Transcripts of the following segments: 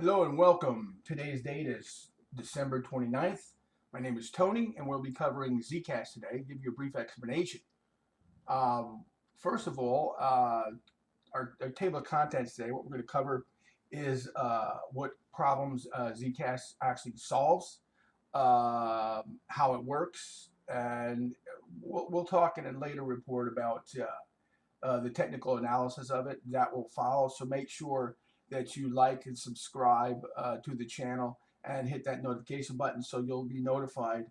Hello and welcome. Today's date is December 29th. My name is Tony, and we'll be covering Zcash today. Give you a brief explanation. Um, First of all, our table of contents today, what we're going to cover is what problems Zcash actually solves, how it works, and we'll talk in a later report about the technical analysis of it that will follow. So make sure that you like and subscribe to the channel and hit that notification button so you'll be notified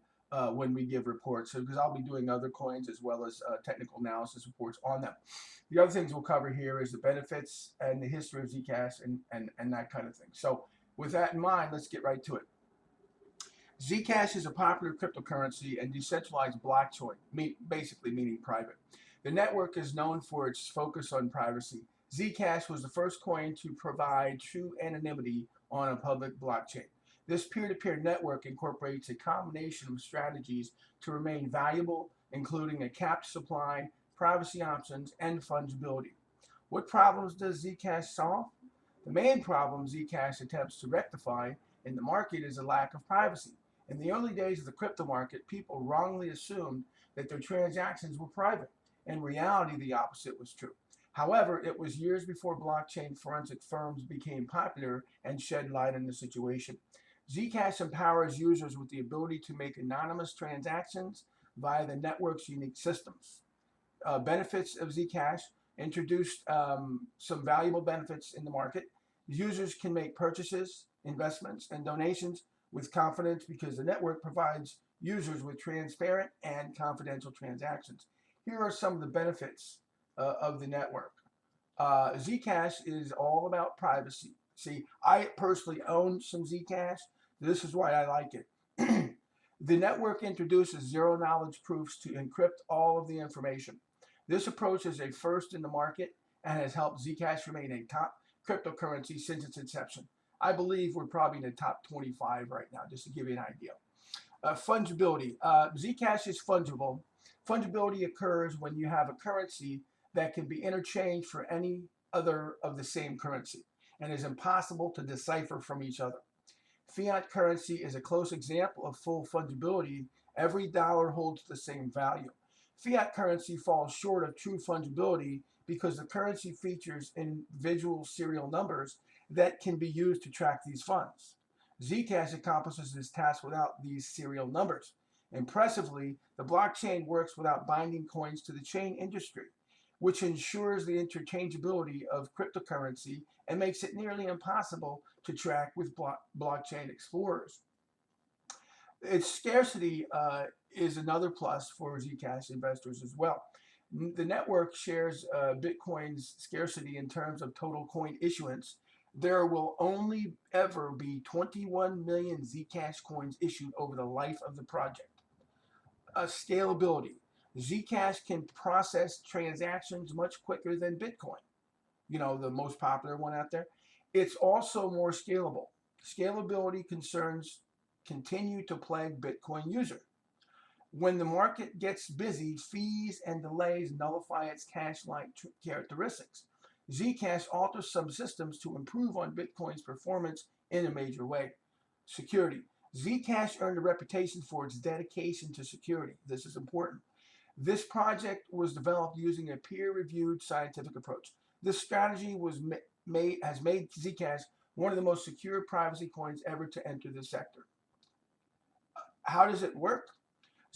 when we give reports. So because I'll be doing other coins as well as technical analysis reports on them. The other things we'll cover here is the benefits and the history of Zcash and that kind of thing. So with that in mind, let's get right to it. Zcash is a popular cryptocurrency and decentralized blockchain, basically meaning private. The network is known for its focus on privacy. Zcash was the first coin to provide true anonymity on a public blockchain. This peer-to-peer network incorporates a combination of strategies to remain valuable, including a capped supply, privacy options, and fungibility. What problems does Zcash solve? The main problem Zcash attempts to rectify in the market is a lack of privacy. In the early days of the crypto market, people wrongly assumed that their transactions were private. In reality, the opposite was true. However, it was years before blockchain forensic firms became popular and shed light on the situation. Zcash empowers users with the ability to make anonymous transactions via the network's unique systems. Benefits of Zcash introduced some valuable benefits in the market. Users can make purchases, investments, and donations with confidence because the network provides users with transparent and confidential transactions. Here are some of the benefits of the network. Zcash is all about privacy. See, I personally own some Zcash. This is why I like it. The network introduces zero knowledge proofs to encrypt all of the information. This approach is a first in the market and has helped Zcash remain a top cryptocurrency since its inception. I believe we're probably in the top 25 right now, just to give you an idea. Fungibility. Zcash is fungible. Fungibility occurs when you have a currency that can be interchanged for any other of the same currency and is impossible to decipher from each other. Fiat currency is a close example of full fungibility. Every dollar holds the same value. Fiat currency falls short of true fungibility because the currency features individual serial numbers that can be used to track these funds. Zcash accomplishes this task without these serial numbers. Impressively, the blockchain works without binding coins to the chain industry, which ensures the interchangeability of cryptocurrency and makes it nearly impossible to track with blockchain explorers. Its scarcity is another plus for Zcash investors as well. The network shares Bitcoin's scarcity in terms of total coin issuance. There will only ever be 21 million Zcash coins issued over the life of the project. Scalability. Zcash can process transactions much quicker than Bitcoin, the most popular one out there. It's also more scalable. Scalability concerns continue to plague Bitcoin users. When the market gets busy, fees and delays nullify its cash-like characteristics. Zcash alters some systems to improve on Bitcoin's performance in a major way. Security. Zcash earned a reputation for its dedication to security. This is important. This project was developed using a peer-reviewed scientific approach. This strategy has made Zcash one of the most secure privacy coins ever to enter the sector. How does it work?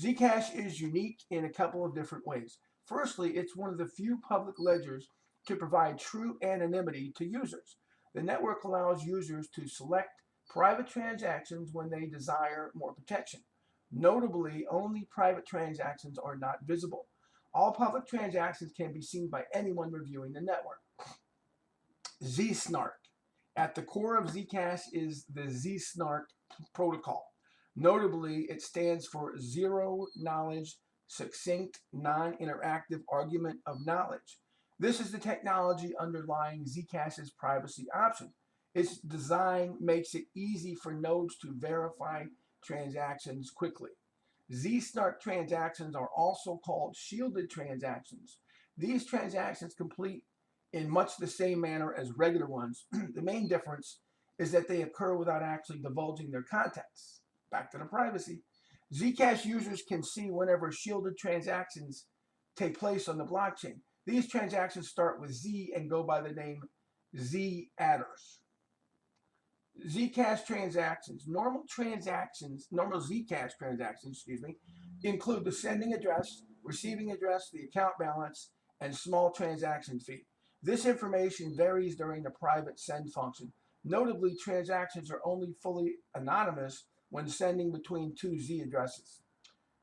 Zcash is unique in a couple of different ways. Firstly, it's one of the few public ledgers to provide true anonymity to users. The network allows users to select private transactions when they desire more protection. Notably, only private transactions are not visible. All public transactions can be seen by anyone reviewing the network. Zsnark. At the core of Zcash is the Zsnark protocol. Notably, it stands for Zero Knowledge Succinct Non-Interactive Argument of Knowledge. This is the technology underlying Zcash's privacy option. Its design makes it easy for nodes to verify transactions quickly. Zsnark transactions are also called shielded transactions. These transactions complete in much the same manner as regular ones. The main difference is that they occur without actually divulging their contents. Back to the privacy. Zcash users can see whenever shielded transactions take place on the blockchain. These transactions start with Z and go by the name Z adders. Zcash transactions, normal Zcash transactions, include the sending address, receiving address, the account balance, and small transaction fee. This information varies during the private send function. Notably, transactions are only fully anonymous when sending between two Z addresses.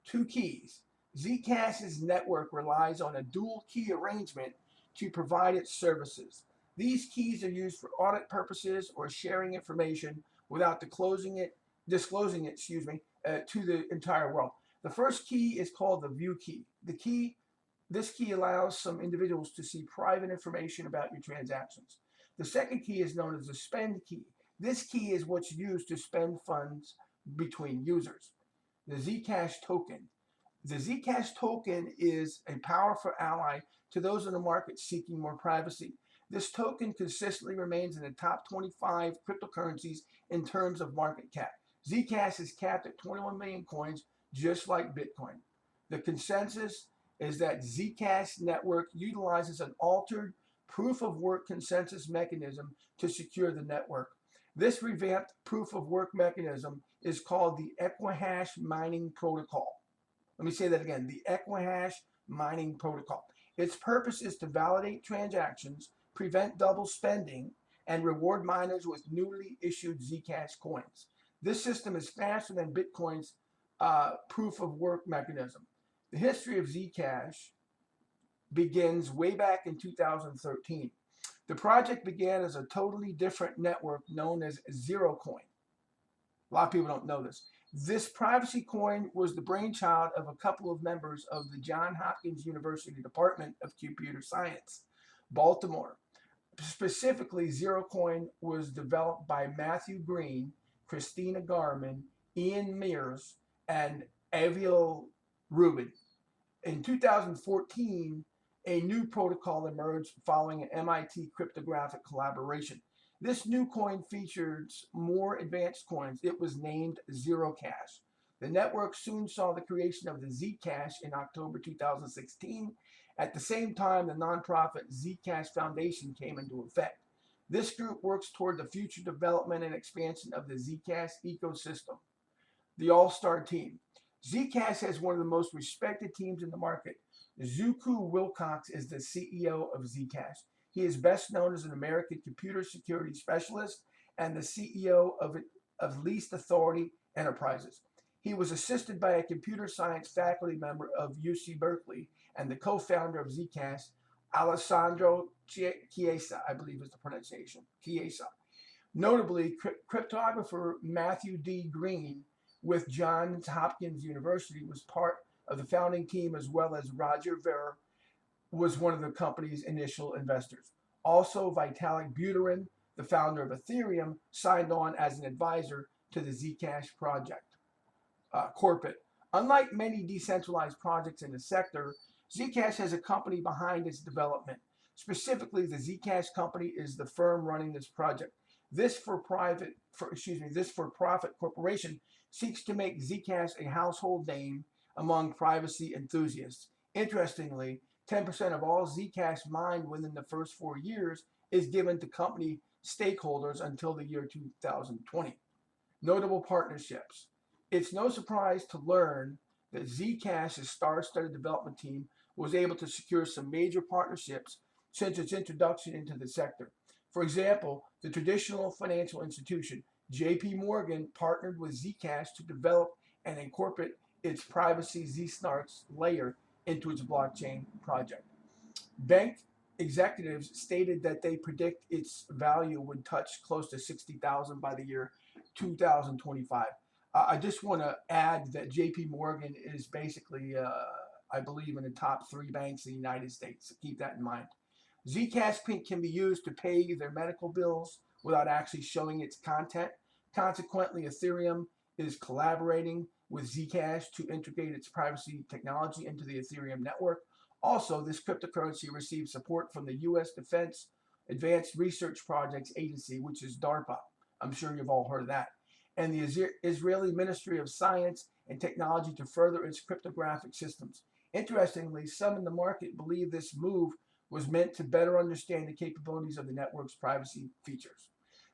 Two keys. Zcash's network relies on a dual key arrangement to provide its services. These keys are used for audit purposes or sharing information without disclosing it, to the entire world. The first key is called the view key. This key allows some individuals to see private information about your transactions. The second key is known as the spend key. This key is what's used to spend funds between users. The Zcash token. The Zcash token is a powerful ally to those in the market seeking more privacy. This token consistently remains in the top 25 cryptocurrencies in terms of market cap. Zcash is capped at 21 million coins, just like Bitcoin. The consensus is that Zcash network utilizes an altered proof of work consensus mechanism to secure the network. This revamped proof of work mechanism is called the Equihash mining protocol. Let me say that again, the Equihash mining protocol. Its purpose is to validate transactions, prevent double spending, and reward miners with newly issued Zcash coins. This system is faster than Bitcoin's proof of work mechanism. The history of Zcash begins way back in 2013. The project began as a totally different network known as ZeroCoin. A lot of people don't know this. This privacy coin was the brainchild of a couple of members of the Johns Hopkins University Department of Computer Science, Baltimore. Specifically, ZeroCoin was developed by Matthew Green, Christina Garman, Ian Mears, and Aviel Rubin. In 2014, a new protocol emerged following an MIT cryptographic collaboration. This new coin features more advanced coins. It was named ZeroCash. The network soon saw the creation of the Zcash in October 2016. At the same time, the nonprofit Zcash Foundation came into effect. This group works toward the future development and expansion of the Zcash ecosystem. The All-Star Team. Zcash has one of the most respected teams in the market. Zuku Wilcox is the CEO of Zcash. He is best known as an American computer security specialist and the CEO of Least Authority Enterprises. He was assisted by a computer science faculty member of UC Berkeley and the co-founder of Zcash, Alessandro Chiesa, I believe is the pronunciation, Chiesa. Notably, cryptographer Matthew D. Green with Johns Hopkins University was part of the founding team, as well as Roger Ver was one of the company's initial investors. Also, Vitalik Buterin, the founder of Ethereum, signed on as an advisor to the Zcash project. Corporate. Unlike many decentralized projects in the sector, Zcash has a company behind its development. Specifically, the Zcash company is the firm running this project. This for-profit corporation seeks to make Zcash a household name among privacy enthusiasts. Interestingly, 10% of all Zcash mined within the first 4 years is given to company stakeholders until the year 2020. Notable partnerships. It's no surprise to learn that Zcash's star-studded development team was able to secure some major partnerships since its introduction into the sector. For example, the traditional financial institution, JP Morgan, partnered with Zcash to develop and incorporate its privacy Z-Snarks layer into its blockchain project. Bank executives stated that they predict its value would touch close to $60,000 by the year 2025. I just want to add that JP Morgan is basically, I believe, in the top 3 banks in the United States. So keep that in mind. Zcash can be used to pay their medical bills without actually showing its content. Consequently, Ethereum is collaborating with Zcash to integrate its privacy technology into the Ethereum network. Also, this cryptocurrency receives support from the U.S. Defense Advanced Research Projects Agency, which is DARPA. I'm sure you've all heard of that. And the Israeli Ministry of Science and Technology to further its cryptographic systems. Interestingly, some in the market believe this move was meant to better understand the capabilities of the network's privacy features.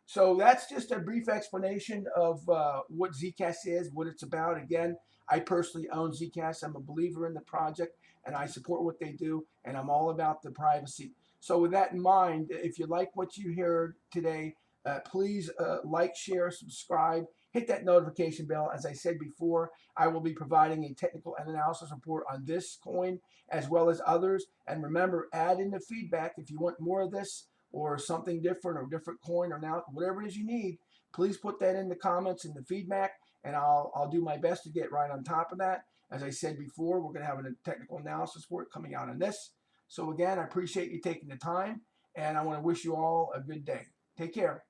So that's just a brief explanation of what Zcash is, what it's about. Again, I personally own Zcash. I'm a believer in the project, and I support what they do, and I'm all about the privacy. So with that in mind, if you like what you heard today, please like, share, subscribe, hit that notification bell. As I said before, I will be providing a technical and analysis report on this coin as well as others. And remember, add in the feedback if you want more of this or something different or different coin or now whatever it is you need. Please put that in the comments and the feedback, and I'll do my best to get right on top of that. As I said before, we're going to have a technical analysis report coming out on this. So again, I appreciate you taking the time, and I want to wish you all a good day. Take care.